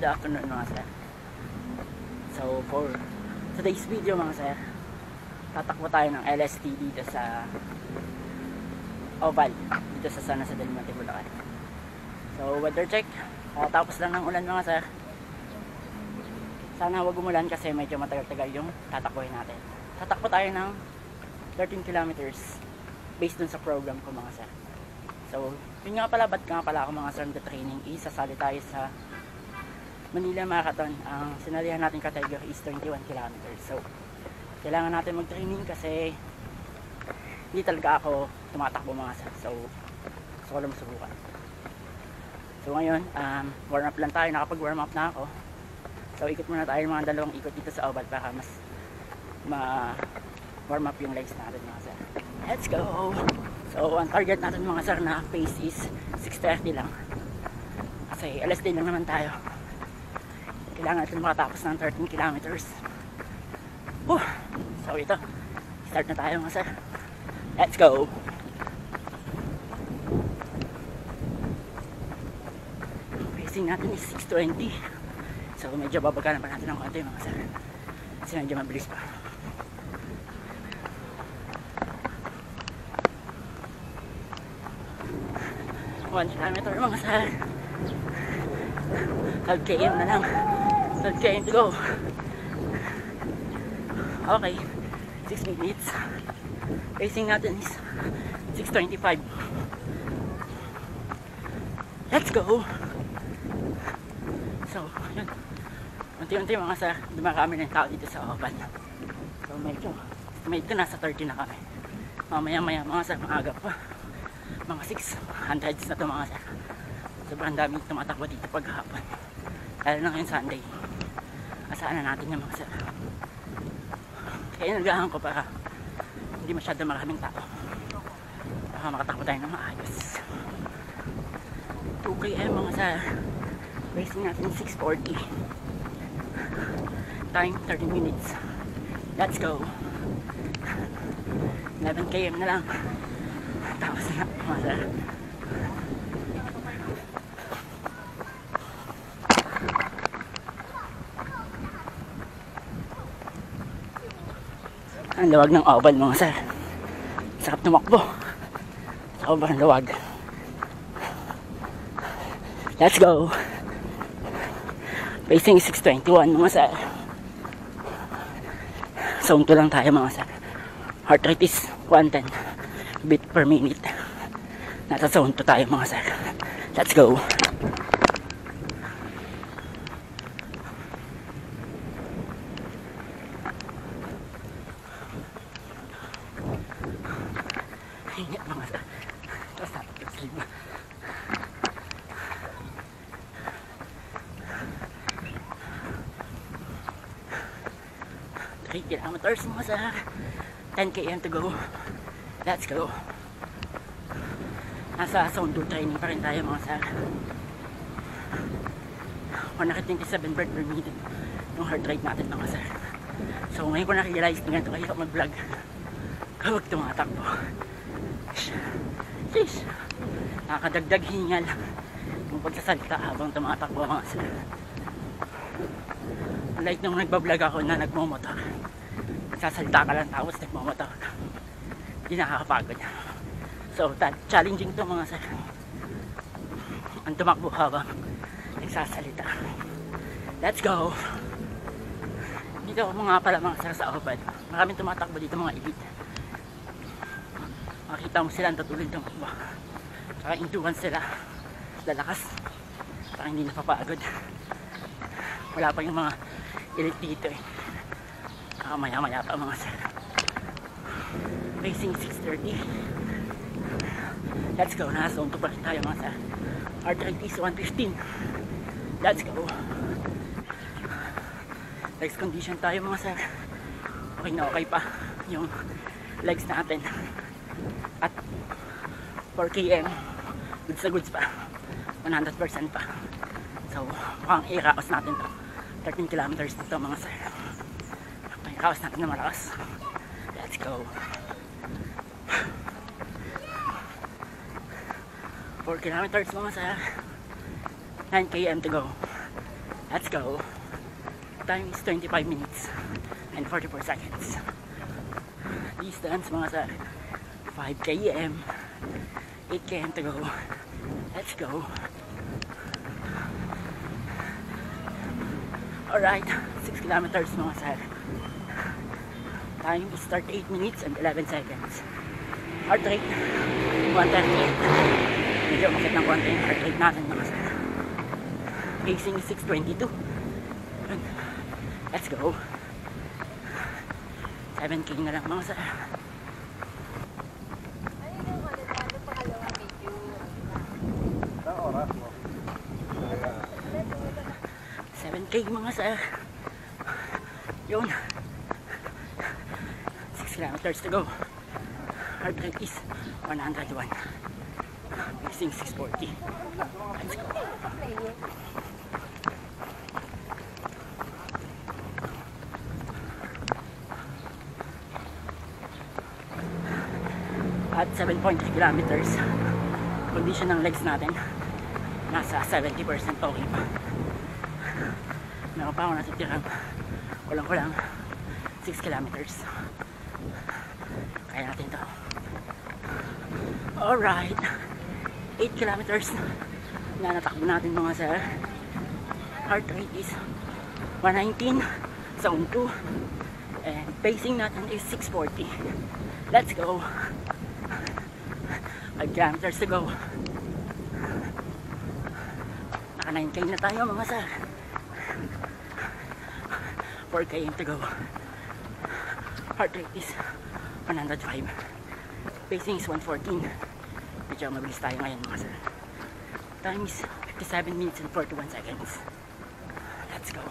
Good afternoon mga sir. So for today's video mga sir, tatakbo tayo ng LST dito sa Oval, dito sa San Jose del Monte, Bulacan. So weather check, tapos lang ng ulan mga sir. Sana wag umulan kasi medyo matagal-tagal yung tatakbohin natin. Tatakbo tayo ng 13 kilometers based dun sa program ko mga sir. So yun nga pala, ba't nga pala ako mga sir training is sasali tayo sa Manila Marathon. Ang sinalihan natin category is 21 kilometers. So kailangan natin mag-training kasi hindi talaga ako tumatakbo mga sir. So gusto ko lang masubukan. So ngayon, warm up lang tayo. Nakapag-warm up na ako. So ikot muna tayo mga dalawang ikot dito sa Oval para mas warm up yung legs natin mga sir. Let's go! So ang target natin mga sir na pace is 6:30 lang. Kasi alas din lang naman tayo. Kailangan natin makatapos ng 13 kilometers. So ito, start na tayo mga sir. Let's go! Pacing natin is 6:20. So medyo babagalan pa natin ng konti mga sir. Kasi medyo mabilis pa. One kilometer mga sir. 12 km na lang. 12 km to go. Okay, 6 minutes. Pacing natin is 6:25. Let's go! So, yun. Unti-unti mga sir, dumarami na yung tao dito sa Oval. So, medyo nasa 30 na kami. Mamaya-maya mga sir, maaga pa. Mga 600s na to mga sir. Sobrang daming tumatakbo dito paghapon. Lalo na ngayon Sunday. Asaan na natin yung mga sir. Kaya nagahan ko para hindi masyado maraming tao. Baka makatakbo tayo ng maayos. 2 km mga sir. Racing natin 6:40. Time 30 minutes. Let's go. 11 km na lang. Tapos na mga sir. Ang lawag ng Oval mga sir. Sarap tumakbo. Sobrang lawag. Let's go. Pacing 6:21 mga sir. Zone 2 lang tayo mga sir. Heart rate is 110 beat per minute. Nasa zone 2 tayo mga sir. Let's go. Ingat mga sir. Tapos natin sleep. 3 kilometers mga sir. 10 km to go. Let's go. Nasa zone 2 training pa rin tayo mga sir. 127 beat per minute yung heart rate natin mga sir. So ngayon ko na-realize na ganito kayo mag-vlog kapag tumatakbo. Sheesh, nakakadagdag hingal yung pagsasalita habang tumatakbo mga sir. Like nung nagbablog ako na nagmomotor, sasalita ka lang tapos nagmomotor, hindi nakakapagod. So challenging to mga sir, ang tumakbo habang nagsasalita. Let's go! Dito mga pala mga sir sa Oval, maraming tumatakbo dito mga elite. Makita mo sila ang tutuloy tumakbo. Saka endurance sila, lalakas, saka hindi napapagod. Wala pa yung mga elite dito eh. Maya-maya pa mga sir. Pacing 6:30. Let's go. Nasa zone 2 pa rin tayo mga sir. Heart rate is 115. Let's go. Legs condition tayo mga sir. Okay na okay pa yung legs natin. At 4 km goods na goods pa. 100% pa. So mukhang i-raos natin to. 13 kilometers dito mga sir. I-raos natin na malakas. Let's go. 4 kilometers mga sir. 9 km to go. Let's go. Time is 25 minutes and 44 seconds. Distance mga sir, 5 km, 8 km to go. Let's go. Alright, 6 kilometers mga sir. Time is 38 minutes and 11 seconds. Heart rate 138. Medyo makit ng konti yung heart rate natin mga sir. Pacing is 622. Let's go. 7K na lang mga sir. 7K mga sir. Yun. 6 kilometers to go. Heart rate is 101. Pacing 640. Let's go. At 7.3 kilometers, condition ng legs natin nasa 70% okay pa. Meron pa ako natitirang kulang 6 kilometers. Kaya natin to. Alright, 8 kilometers na natakbo natin mga sir. Heart rate is 119, zone 2, and pacing natin is 640. Let's go. 5 kilometers to go. Naka 9K na tayo mga sir. 4 km to go. Heart rate is 105. Pacing is 114. Medyo mabilis tayo ngayon mga sir. Time is 57 minutes and 41 seconds. Let's go.